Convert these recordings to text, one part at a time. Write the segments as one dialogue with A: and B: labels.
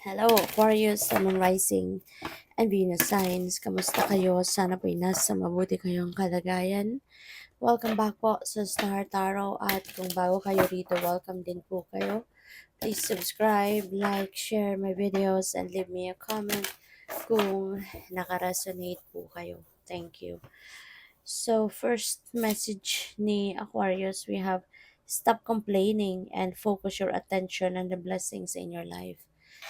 A: Hello, Aquarius, Sun and Rising, and Venus signs. Kamusta kayo? Sana po'y nasa mabuti kayong kalagayan. Welcome back po sa Star Tarot at kung bago kayo rito, welcome din po kayo. Please subscribe, like, share my videos, and leave me a comment kung nakaresonate po kayo. Thank you. So, first message ni Aquarius, we have stop complaining and focus your attention on the blessings in your life.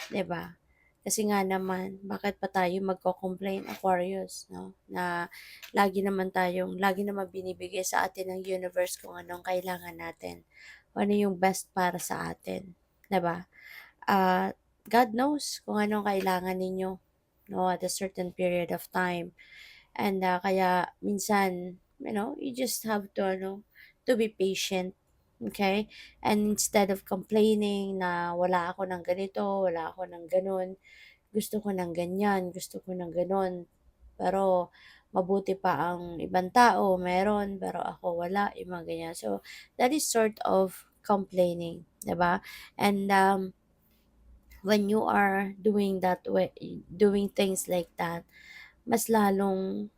A: 'Di ba? Kasi nga naman, bakit pa tayo magko-complain, Aquarius, no? Na lagi naman binibigay sa atin ng universe kung anong kailangan natin. Kung ano yung best para sa atin, 'di ba? God knows kung anong kailangan ninyo, no, at a certain period of time. And kaya minsan, you just have to to be patient. Okay? And instead of complaining na wala ako ng ganito, wala ako ng ganun, gusto ko ng ganyan, gusto ko ng ganun. Pero mabuti pa ang ibang tao, meron, pero ako wala, yung mga ganyan. So, that is sort of complaining, 'di ba? And when you are doing that way, doing things like that, mas lalong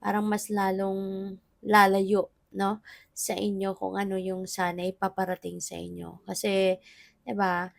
A: mas lalong lalayo, no, sa inyo kung ano yung sana ipaparating sa inyo. Kasi, 'di ba,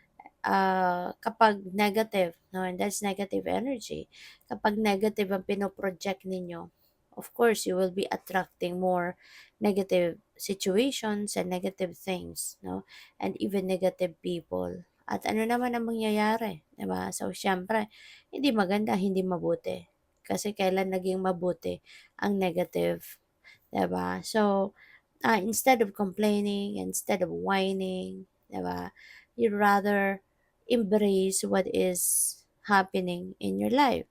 A: kapag negative, no, and that's negative energy, kapag negative ang pinoproject ninyo, of course, you will be attracting more negative situations and negative things, no, and even negative people. At ano naman ang mangyayari, 'di ba? So, syempre, hindi maganda, hindi mabuti. Kasi kailan naging mabuti ang negative, 'di ba? So, instead of complaining, instead of whining, 'di ba? You'd rather embrace what is happening in your life.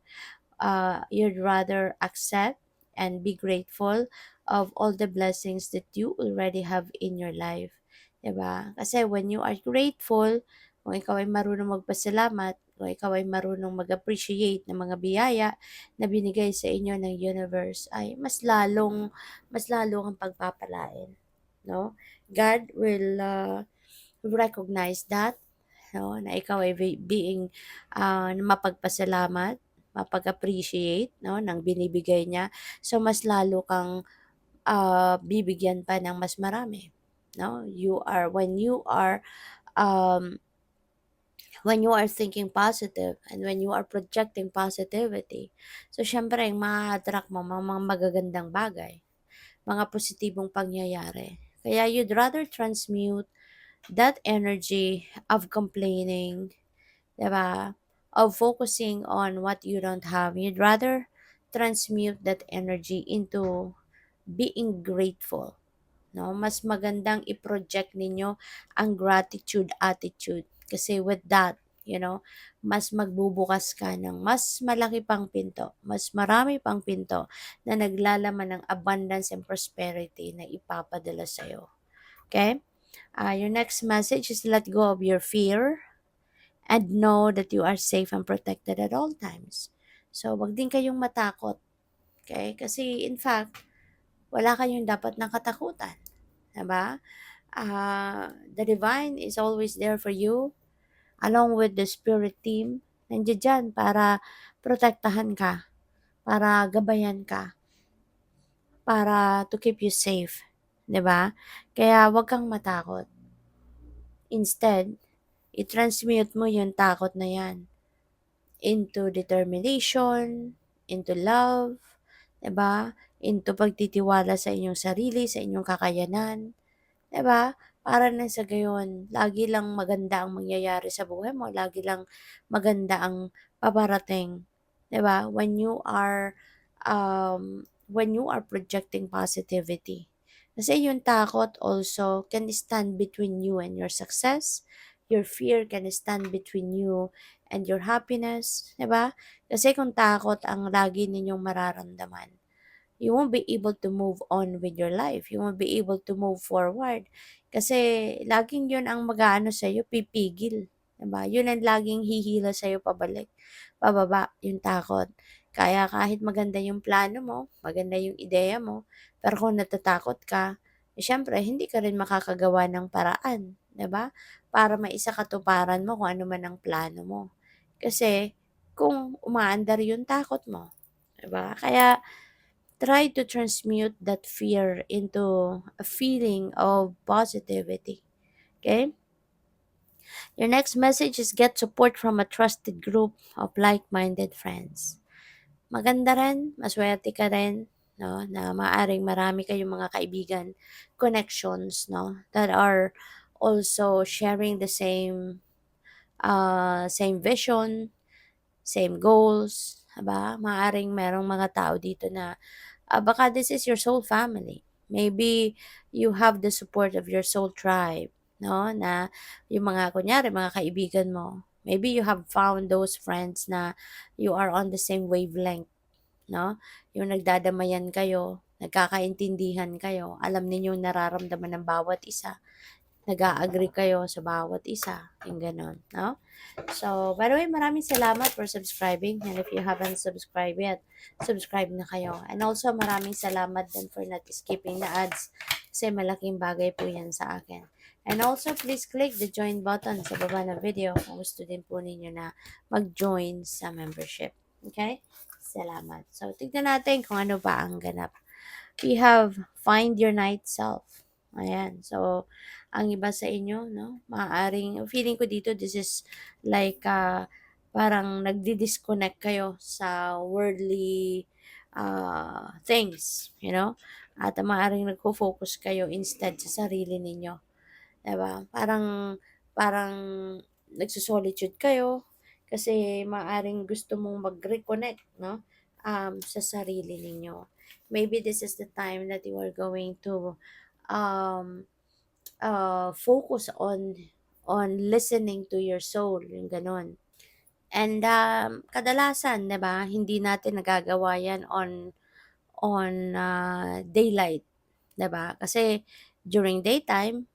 A: You'd rather accept and be grateful of all the blessings that you already have in your life. 'Di ba? Kasi when you are grateful, kung ikaw ay marunong magpasalamat, kung ikaw ay marunong mag-appreciate ng mga biyaya na binigay sa inyo ng universe, ay mas lalong ang pagpapalain, no? God will recognize that, no, na ikaw ay being mapagpasalamat, mapag-appreciate, no, ng binibigay niya. So mas lalo kang bibigyan pa ng mas marami, no? Um when you are thinking positive and when you are projecting positivity, so syempre ang ma-attract mo mga magagandang bagay, mga positibong pangyayari. Kaya you'd rather transmute that energy of complaining, 'di ba? Of focusing on what you don't have. You'd rather transmute that energy into being grateful, no? Mas magandang i-project ninyo ang gratitude attitude kasi with that, mas magbubukas ka ng mas malaki pang pinto, mas marami pang pinto na naglalaman ng abundance and prosperity na ipapadala sa'yo. Okay? Your next message is let go of your fear and know that you are safe and protected at all times. So, wag din kayong matakot. Okay? Kasi in fact, wala kayong dapat na katakutan. Diba? The divine is always there for you along with the spirit team. Nandiyan dyan para protektahan ka, para gabayan ka, para to keep you safe. 'Di ba? Kaya wag kang matakot. Instead, i-transmute mo yung takot na yan into determination, into love, 'di ba? Into pagtitiwala sa inyong sarili, sa inyong kakayanan, 'di ba? Para nang sa gayon, lagi lang maganda ang mangyayari sa buhay mo, lagi lang maganda ang paparating, 'di ba? When you are projecting positivity. Kasi yung takot also can stand between you and your success. Your fear can stand between you and your happiness, 'di ba? Kasi kung takot ang lagi ninyong mararamdaman, you won't be able to move on with your life. You won't be able to move forward. Kasi laging yun ang mag-aano sa'yo, pipigil. Diba? Yun ang laging hihila sa'yo pabalik, pababa, yung takot. Kaya kahit maganda yung plano mo, maganda yung ideya mo, pero kung natatakot ka, syempre, hindi ka rin makakagawa ng paraan, 'di ba? Para maisakatuparan mo kung ano man ang plano mo. Kasi kung umaandar yung takot mo, 'di ba? Kaya try to transmute that fear into a feeling of positivity. Okay? Your next message is get support from a trusted group of like-minded friends. Maganda rin, maswerte ka rin, no, na maaring marami kayong mga kaibigan, connections, no, that are also sharing the same vision, same goals, 'di ba? Maaring merong mga tao dito na baka this is your soul family. Maybe you have the support of your soul tribe, no? Na yung mga kunyari mga kaibigan mo. Maybe you have found those friends na you are on the same wavelength, no? Yung nagdadamayan kayo, nagkakaintindihan kayo, alam ninyo yung nararamdaman ng bawat isa, nag-a-agree kayo sa bawat isa, yung gano'n, no? So, by the way, maraming salamat for subscribing. And if you haven't subscribed yet, subscribe na kayo. And also, maraming salamat din for not skipping the ads kasi malaking bagay po yan sa akin. And also, please click the join button sa baba ng video kung gusto din po ninyo na mag-join sa membership. Okay? Salamat. So, tignan natin kung ano ba ang ganap. We have find your night self. Ayan. So, ang iba sa inyo, no, maaaring, feeling ko dito, this is like, parang nagdi-disconnect kayo sa worldly things, you know? At maaaring nagfo-focus kayo instead sa sarili ninyo. 'Di ba? Parang nagso-solitude kayo kasi maaring gusto mong mag-reconnect, no? Sa sarili ninyo. Maybe this is the time that you are going to um, focus on listening to your soul, yung gano'n. And kadalasan, 'di ba, hindi natin nagagawa 'yan on daylight, 'di ba? Kasi during daytime,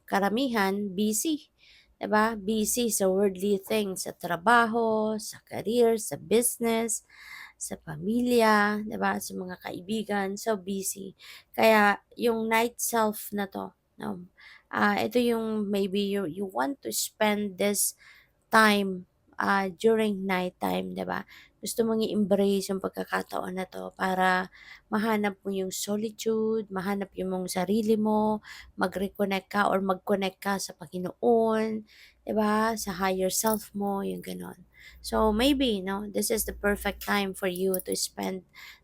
A: karamihan busy, 'di ba? Busy sa worldly things, sa trabaho, sa career, sa business, sa pamilya, 'di ba? Sa mga kaibigan, so busy. Kaya yung night self na 'to, no? Ito yung maybe you want to spend this time during nighttime, 'di ba? Gusto mong i-embrace yung pagkakataon na 'to para mahanap mo yung solitude, mahanap yung mong sarili mo, mag-reconnect ka or mag-connect ka sa Panginoon, 'di ba? Sa higher self mo, yung gano'n. So maybe, no, this is the perfect time for you to spend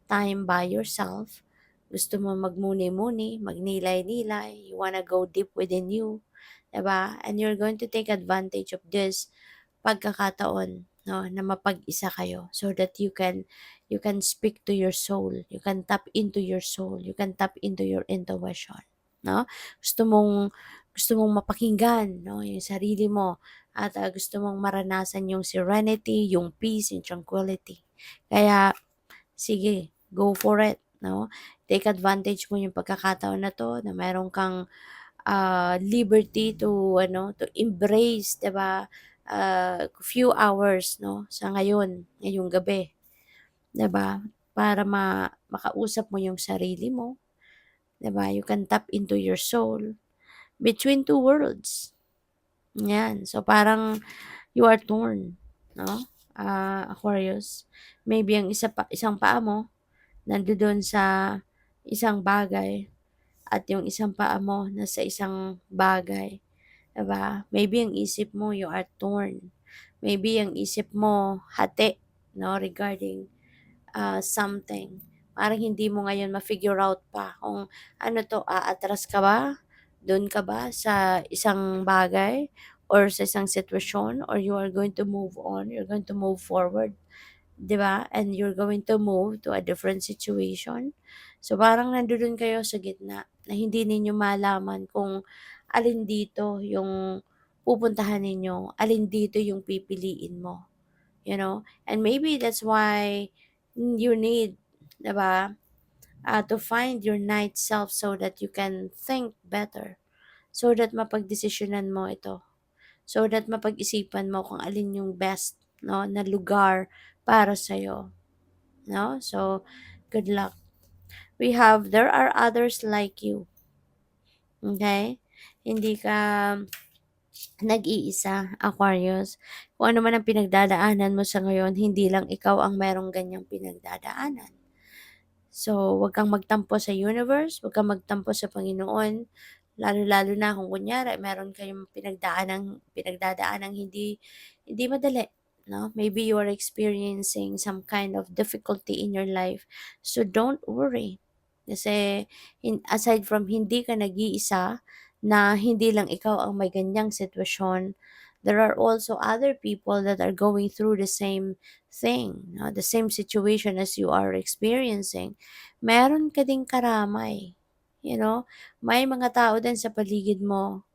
A: time by yourself. Gusto mo magmuni-muni, magnilay-nilay, you wanna go deep within you, 'di ba? And you're going to take advantage of this pagkakataon, no, na mapag-isa kayo so that you can speak to your soul, you can tap into your soul, you can tap into your intuition, no? Gusto mong gusto mong mapakinggan, no, yung sarili mo at gusto mong maranasan yung serenity, yung peace, yung tranquility. Kaya sige, go for it, no? Take advantage mo yung pagkakataon na 'to na meron kang liberty to ano, to embrace, 'di ba, few hours, no, sa ngayong gabi, 'di ba, para makausap mo yung sarili mo, 'di ba? You can tap into your soul between two worlds. Yan. So, parang you are torn, no, Aquarius. Maybe ang isang paa mo nandoon sa isang bagay at yung isang paa mo nasa isang bagay. 'Di ba? Maybe ang isip mo you are torn. Maybe ang isip mo hati, no, regarding something. Parang hindi mo ngayon ma-figure out pa kung ano 'to, aatras ka ba, do'n ka ba sa isang bagay or sa isang sitwasyon or you are going to move on, you're going to move forward. 'Di ba? And you're going to move to a different situation. So, parang nandoon kayo sa gitna na hindi ninyo malaman kung alin dito yung pupuntahan ninyo, alin dito yung pipiliin mo, you know? And maybe that's why you need, 'di ba, to find your night self so that you can think better, so that mapagdesisyonan mo ito, so that mapag-isipan mo kung alin yung best, no, na lugar para sa'yo. No? So, good luck. We have, there are others like you. Okay? Hindi ka, nag-iisa, Aquarius. Kung ano man ang pinagdadaanan mo sa ngayon, hindi lang ikaw ang merong ganyang pinagdadaanan. So, wag kang magtampo sa universe, wag kang magtampo sa Panginoon, lalo-lalo na kung kunyari meron kayong pinagdadaanang hindi hindi madali, no? Maybe you are experiencing some kind of difficulty in your life. So, don't worry. Kasi aside from hindi ka nag-iisa, na hindi lang ikaw ang may ganyang sitwasyon, there are also other people that are going through the same thing, no? The same situation as you are experiencing. Meron ka ding karamay. You know, may mga tao din sa paligid mo,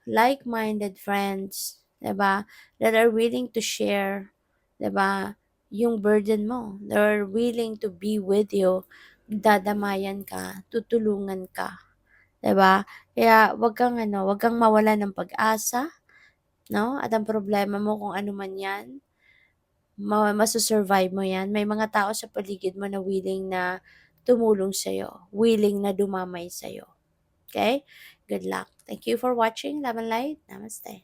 A: like-minded friends, 'di ba? That are willing to share, 'di ba? Yung burden mo. They're willing to be with you. Dadamayan ka, tutulungan ka, 'di ba? Kaya wag kang mawalan ng pag-asa, no? At ang problema mo kung ano man 'yan, masu-survive mo 'yan. May mga tao sa paligid mo na willing na tumulong sa'yo, willing na dumamay sa'yo. Okay? Good luck. Thank you for watching. Love and light. Namaste.